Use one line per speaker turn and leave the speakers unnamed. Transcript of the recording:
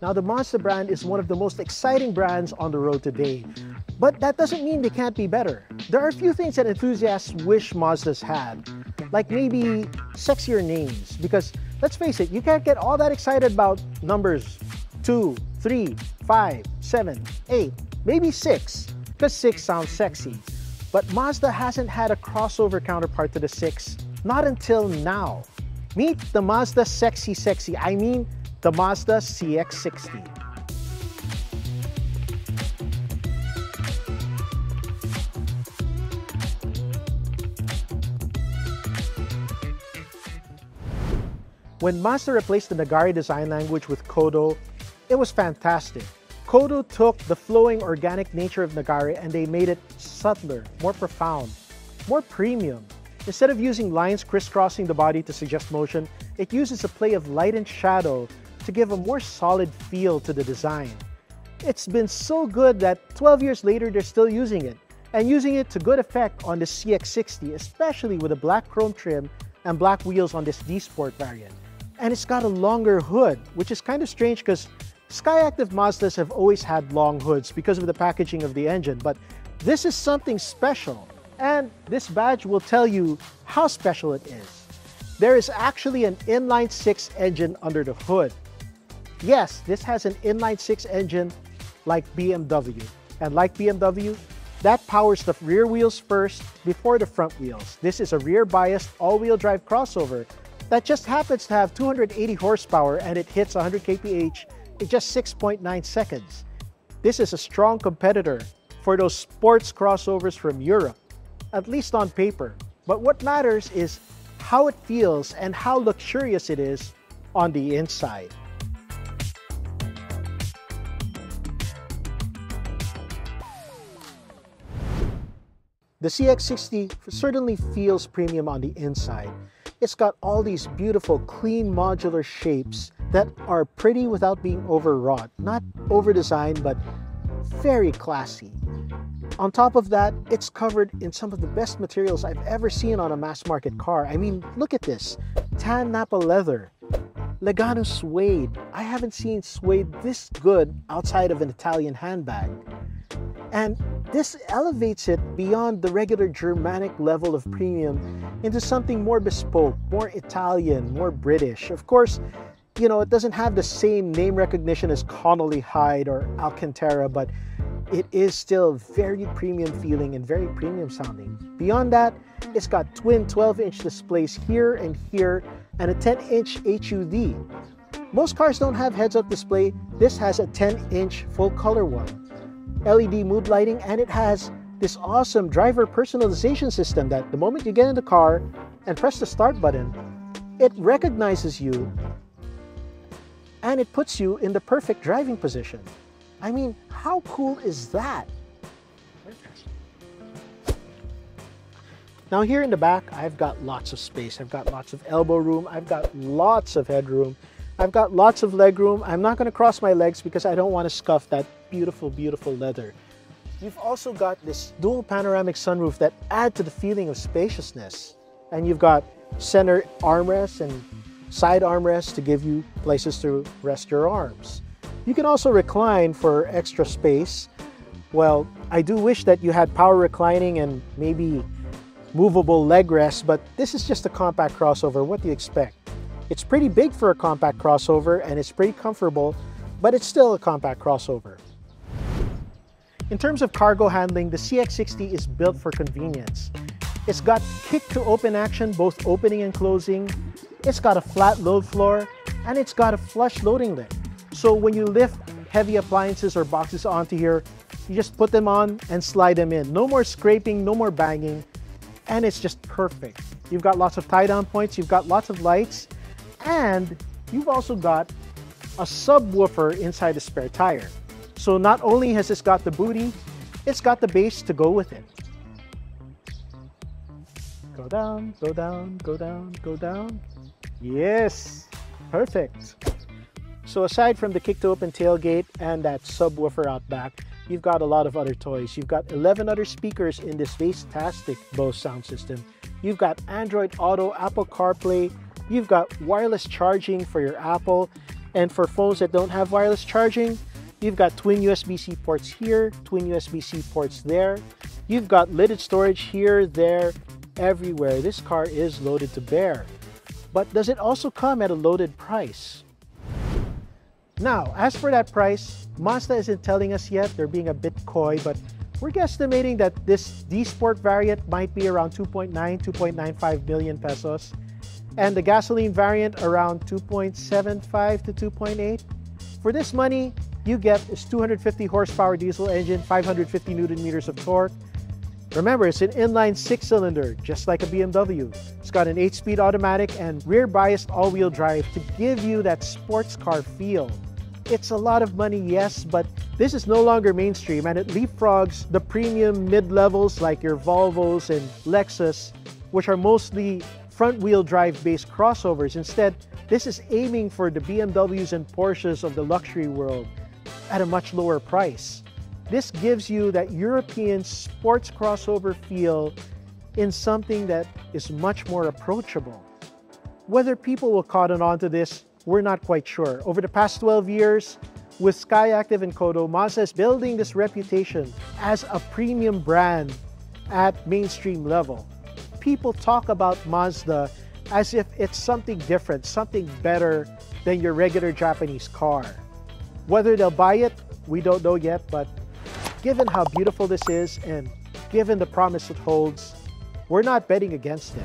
Now, the Mazda brand is one of the most exciting brands on the road today, but that doesn't mean they can't be better. There are a few things that enthusiasts wish Mazdas had, like maybe sexier names, because let's face it, you can't get all that excited about numbers 2, 3, 5, 7, 8, maybe 6, because 6 sounds sexy. But Mazda hasn't had a crossover counterpart to the 6, not until now. Meet the Mazda sexy, I mean the Mazda CX-60. When Mazda replaced the Nagari design language with Kodo, it was fantastic. Kodo took the flowing organic nature of Nagari and they made it subtler, more profound, more premium. Instead of using lines crisscrossing the body to suggest motion, it uses a play of light and shadow to give a more solid feel to the design. It's been so good that 12 years later they're still using it, and using it to good effect on the CX-60, especially with a black chrome trim and black wheels on this D-Sport variant. And it's got a longer hood, which is kind of strange because Skyactiv Mazdas have always had long hoods because of the packaging of the engine, but this is something special, and this badge will tell you how special it is. There is actually an inline-6 engine under the hood. Yes, this has an inline-6 engine like BMW, and like BMW, that powers the rear wheels first before the front wheels. This is a rear-biased all-wheel drive crossover that just happens to have 280 horsepower and it hits 100 kph in just 6.9 seconds. This is a strong competitor for those sports crossovers from Europe, at least on paper. But what matters is how it feels and how luxurious it is on the inside. The CX-60 certainly feels premium on the inside. It's got all these beautiful, clean, modular shapes that are pretty without being overwrought. Not over-designed, but very classy. On top of that, it's covered in some of the best materials I've ever seen on a mass-market car. I mean, look at this. Tan Nappa leather. Leganu suede. I haven't seen suede this good outside of an Italian handbag. And this elevates it beyond the regular Germanic level of premium into something more bespoke, more Italian, more British. Of course, you know, it doesn't have the same name recognition as Connolly Hyde or Alcantara, but it is still very premium feeling and very premium sounding. Beyond that, it's got twin 12-inch displays here and here and a 10-inch HUD. Most cars don't have heads-up display. This has a 10-inch full-color one. LED mood lighting, and it has this awesome driver personalization system that the moment you get in the car and press the start button, it recognizes you and it puts you in the perfect driving position. I mean, how cool is that? Now here in the back, I've got lots of space. I've got lots of elbow room. I've got lots of headroom. I've got lots of leg room. I'm not going to cross my legs because I don't want to scuff that beautiful, beautiful leather. You've also got this dual panoramic sunroof that add to the feeling of spaciousness. And you've got center armrests and side armrests to give you places to rest your arms. You can also recline for extra space. Well, I do wish that you had power reclining and maybe movable leg rests, but this is just a compact crossover. What do you expect? It's pretty big for a compact crossover and it's pretty comfortable, but it's still a compact crossover. In terms of cargo handling, the CX-60 is built for convenience. It's got kick to open action, both opening and closing. It's got a flat load floor, and it's got a flush loading lid. So when you lift heavy appliances or boxes onto here, you just put them on and slide them in. No more scraping, no more banging, and it's just perfect. You've got lots of tie-down points, you've got lots of lights, and you've also got a subwoofer inside the spare tire. So not only has this got the booty, it's got the bass to go with it. Go down, go down, go down, go down. Yes, perfect. So aside from the kick to open tailgate and that subwoofer out back, you've got a lot of other toys. You've got 11 other speakers in this fantastic Bose sound system. You've got Android Auto, Apple CarPlay, you've got wireless charging for your Apple, And for phones that don't have wireless charging, you've got twin USB-C ports here, twin USB-C ports there. You've got lidded storage here, there, everywhere. This car is loaded to bear. But does it also come at a loaded price? Now, as for that price, Mazda isn't telling us yet. They're being a bit coy, but we're guesstimating that this D-Sport variant might be around 2.9, 2.95 million pesos. And the gasoline variant around 2.75 to 2.8. For this money, you get this 250 horsepower diesel engine, 550 Newton meters of torque. Remember, it's an inline 6-cylinder, just like a BMW. It's got an 8-speed automatic and rear-biased all-wheel drive to give you that sports car feel. It's a lot of money, yes, but this is no longer mainstream, and it leapfrogs the premium mid-levels like your Volvos and Lexus, which are mostly front-wheel drive-based crossovers. Instead, this is aiming for the BMWs and Porsches of the luxury world at a much lower price. This gives you that European sports crossover feel in something that is much more approachable. Whether people will cotton on to this, we're not quite sure. Over the past 12 years, with Skyactiv and Kodo, Mazda is building this reputation as a premium brand at mainstream level. People talk about Mazda as if it's something different, something better than your regular Japanese car. Whether they'll buy it, we don't know yet, but given how beautiful this is and given the promise it holds, we're not betting against it.